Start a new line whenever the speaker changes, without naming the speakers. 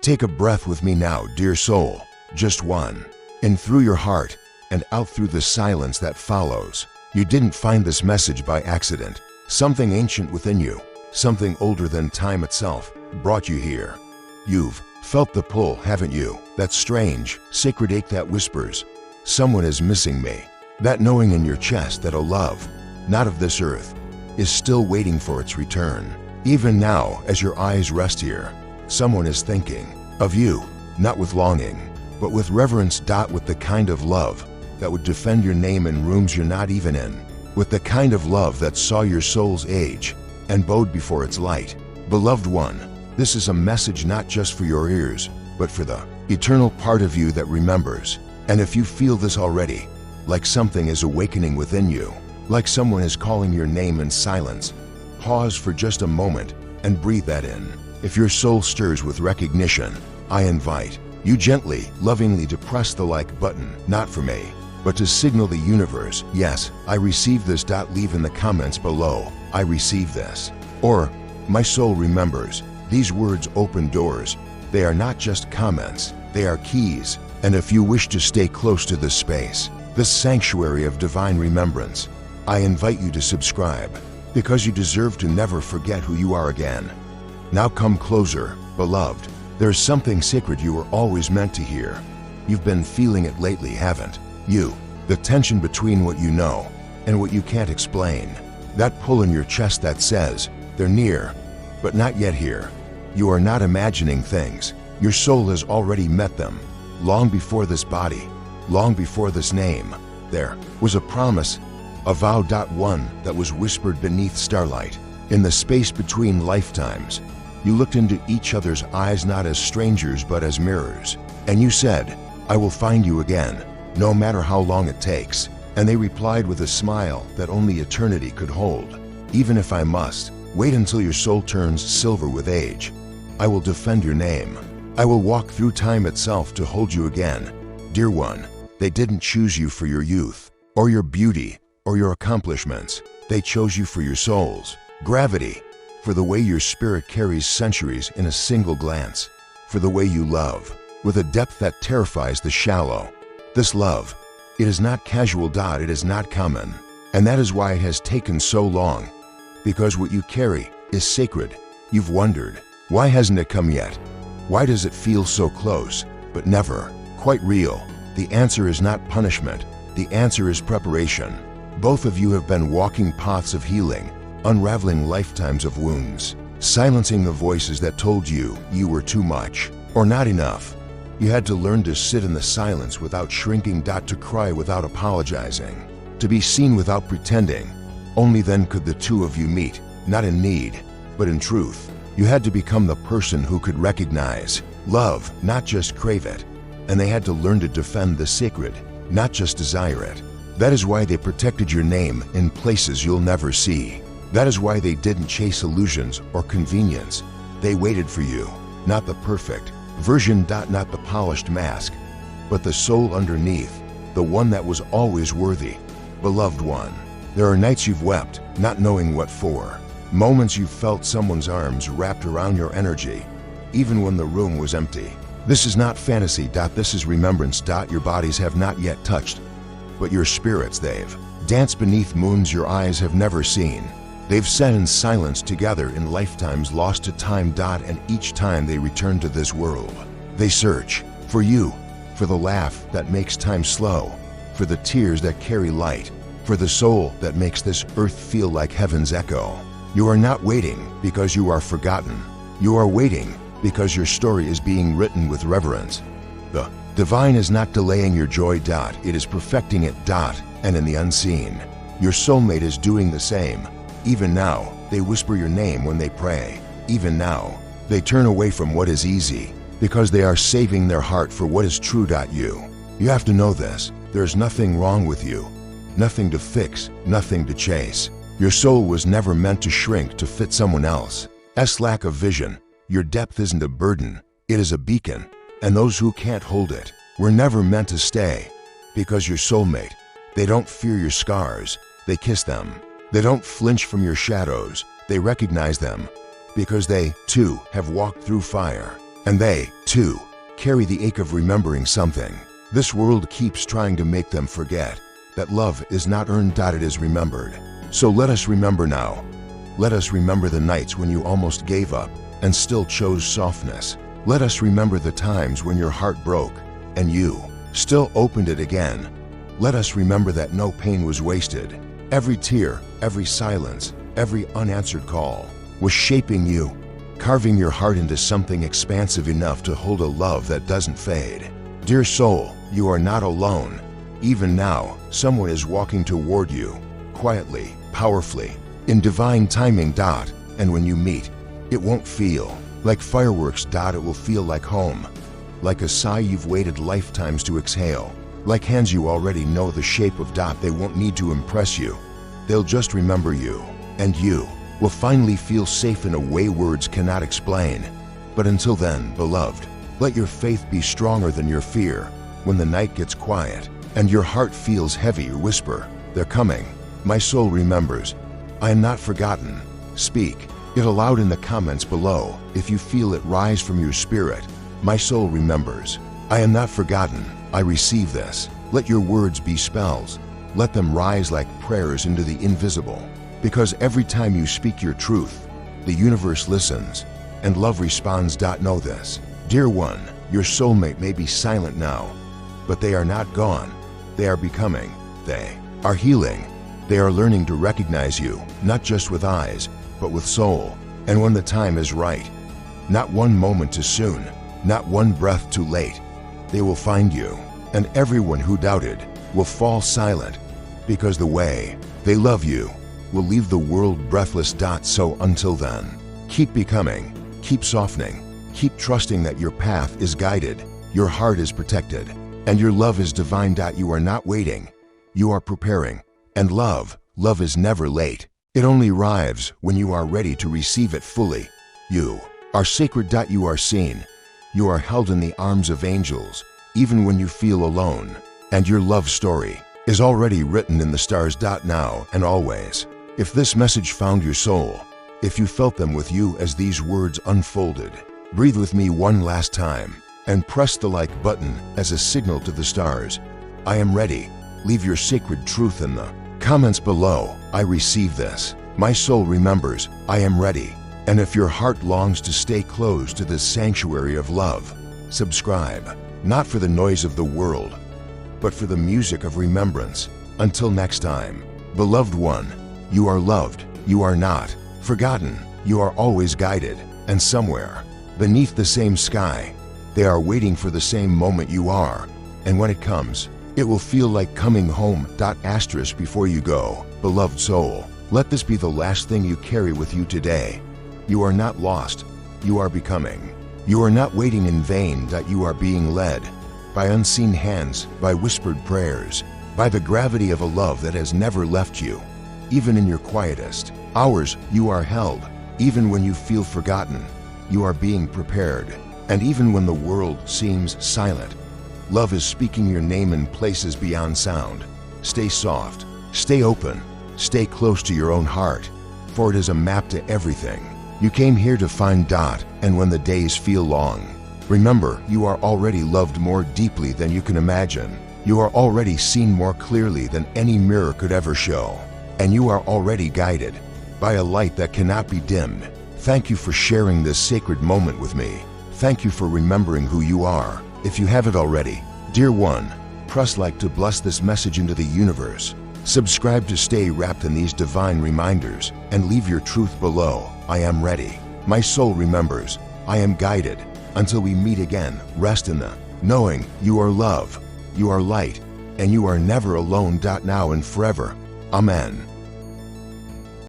Take a breath with me now, dear soul, just one. In through your heart and out through the silence that follows. You didn't find this message by accident. Something ancient within you, something older than time itself, brought you here. You've felt the pull, haven't you? That strange, sacred ache that whispers, someone is missing me. That knowing in your chest that a love, not of this earth, is still waiting for its return. Even now, as your eyes rest here, someone is thinking of you, not with longing, but with reverence. With the kind of love that would defend your name in rooms you're not even in. With the kind of love that saw your soul's age and bowed before its light. Beloved one, this is a message not just for your ears, but for the eternal part of you that remembers. And if you feel this already, like something is awakening within you, like someone is calling your name in silence, pause for just a moment and breathe that in. If your soul stirs with recognition, I invite you gently, lovingly to press the like button, not for me, but to signal the universe, yes, I receive this. Leave in the comments below, I receive this. Or, my soul remembers. These words open doors. They are not just comments, they are keys. And if you wish to stay close to this space, this sanctuary of divine remembrance, I invite you to subscribe, because you deserve to never forget who you are again. Now come closer, beloved. There's something sacred you were always meant to hear. You've been feeling it lately, haven't you? The tension between what you know and what you can't explain. That pull in your chest that says, they're near, but not yet here. You are not imagining things. Your soul has already met them. Long before this body, long before this name, there was a promise, a vow. One that was whispered beneath starlight. In the space between lifetimes, you looked into each other's eyes not as strangers but as mirrors. And you said, I will find you again, no matter how long it takes. And they replied with a smile that only eternity could hold. Even if I must wait until your soul turns silver with age, I will defend your name. I will walk through time itself to hold you again. Dear one, they didn't choose you for your youth, or your beauty, or your accomplishments. They chose you for your soul's gravity, for the way your spirit carries centuries in a single glance, for the way you love, with a depth that terrifies the shallow. This love, it is not casual. It is not common. And that is why it has taken so long, because what you carry is sacred. You've wondered, why hasn't it come yet? Why does it feel so close, but never quite real? The answer is not punishment. The answer is preparation. Both of you have been walking paths of healing, unraveling lifetimes of wounds, silencing the voices that told you you were too much or not enough. You had to learn to sit in the silence without shrinking. To cry without apologizing, to be seen without pretending. Only then could the two of you meet, not in need, but in truth. You had to become the person who could recognize love, not just crave it. And they had to learn to defend the sacred, not just desire it. That is why they protected your name in places you'll never see. That is why they didn't chase illusions or convenience. They waited for you, not the perfect version. Not the polished mask, but the soul underneath, the one that was always worthy. Beloved one, there are nights you've wept, not knowing what for. Moments you felt someone's arms wrapped around your energy, even when the room was empty. This is not fantasy. This is remembrance. Your bodies have not yet touched, but your spirits, they've danced beneath moons your eyes have never seen. They've sat in silence together in lifetimes lost to time. And each time they return to this world, they search for you, for the laugh that makes time slow, for the tears that carry light, for the soul that makes this earth feel like heaven's echo. You are not waiting because you are forgotten. You are waiting because your story is being written with reverence. The divine is not delaying your joy. It is perfecting it. And in the unseen, your soulmate is doing the same. Even now, they whisper your name when they pray. Even now, they turn away from what is easy, because they are saving their heart for what is true. You have to know this. There's nothing wrong with you, nothing to fix, nothing to chase. Your soul was never meant to shrink to fit someone else's lack of vision. Your depth isn't a burden, it is a beacon. And those who can't hold it were never meant to stay, because your soulmate, they don't fear your scars, they kiss them. They don't flinch from your shadows, they recognize them, because they, too, have walked through fire. And they, 2. Carry the ache of remembering something. This world keeps trying to make them forget that love is not earned, it is remembered. So let us remember now. Let us remember the nights when you almost gave up and still chose softness. Let us remember the times when your heart broke and you still opened it again. Let us remember that no pain was wasted. Every tear, every silence, every unanswered call was shaping you, carving your heart into something expansive enough to hold a love that doesn't fade. Dear soul, you are not alone. Even now, someone is walking toward you, quietly, powerfully, in divine timing. And when you meet, it won't feel like fireworks. It will feel like home, like a sigh you've waited lifetimes to exhale, like hands you already know the shape of. They won't need to impress you. They'll just remember you, and you will finally feel safe in a way words cannot explain. But until then, beloved, let your faith be stronger than your fear. When the night gets quiet and your heart feels heavy, whisper, "They're coming." My soul remembers. I am not forgotten. Speak it aloud in the comments below if you feel it rise from your spirit. My soul remembers. I am not forgotten. I receive this. Let your words be spells. Let them rise like prayers into the invisible. Because every time you speak your truth, the universe listens and love responds. Know this. Dear one, your soulmate may be silent now, but they are not gone. They are becoming. They are healing. They are learning to recognize you, not just with eyes, but with soul. And when the time is right, not one moment too soon, not one breath too late, they will find you. And everyone who doubted will fall silent, because the way they love you will leave the world breathless. So until then, keep becoming, keep softening, keep trusting that your path is guided, your heart is protected, and your love is divine. You are not waiting, you are preparing. And love is never late. It only arrives when you are ready to receive it fully. You are sacred. You are seen. You are held in the arms of angels, even when you feel alone. And your love story is already written in the stars. Now and always. If this message found your soul, if you felt them with you as these words unfolded, breathe with me one last time and press the like button as a signal to the stars. I am ready. Leave your sacred truth in the comments below. I receive this. My soul remembers. I am ready. And if your heart longs to stay close to this sanctuary of love, subscribe, not for the noise of the world, but for the music of remembrance. Until next time, beloved one, you are loved. You are not forgotten. You are always guided. And somewhere beneath the same sky, they are waiting for the same moment you are. And when it comes, it will feel like coming home. Asterisk before you go, beloved soul, let this be the last thing you carry with you today. You are not lost. You are becoming. You are not waiting in vain. You are being led by unseen hands, by whispered prayers, by the gravity of a love that has never left you. Even in your quietest hours, you are held. Even when you feel forgotten, you are being prepared. And even when the world seems silent, love is speaking your name in places beyond sound. Stay soft, stay open, stay close to your own heart, for it is a map to everything you came here to find. And when the days feel long, remember, you are already loved more deeply than you can imagine. You are already seen more clearly than any mirror could ever show. And you are already guided by a light that cannot be dimmed. Thank you for sharing this sacred moment with me. Thank you for remembering who you are. If you haven't already, dear one, press like to bless this message into the universe. Subscribe to stay wrapped in these divine reminders, and leave your truth below. I am ready. My soul remembers. I am guided. Until we meet again, rest in the knowing you are love, you are light, and you are never alone. Now and forever. Amen.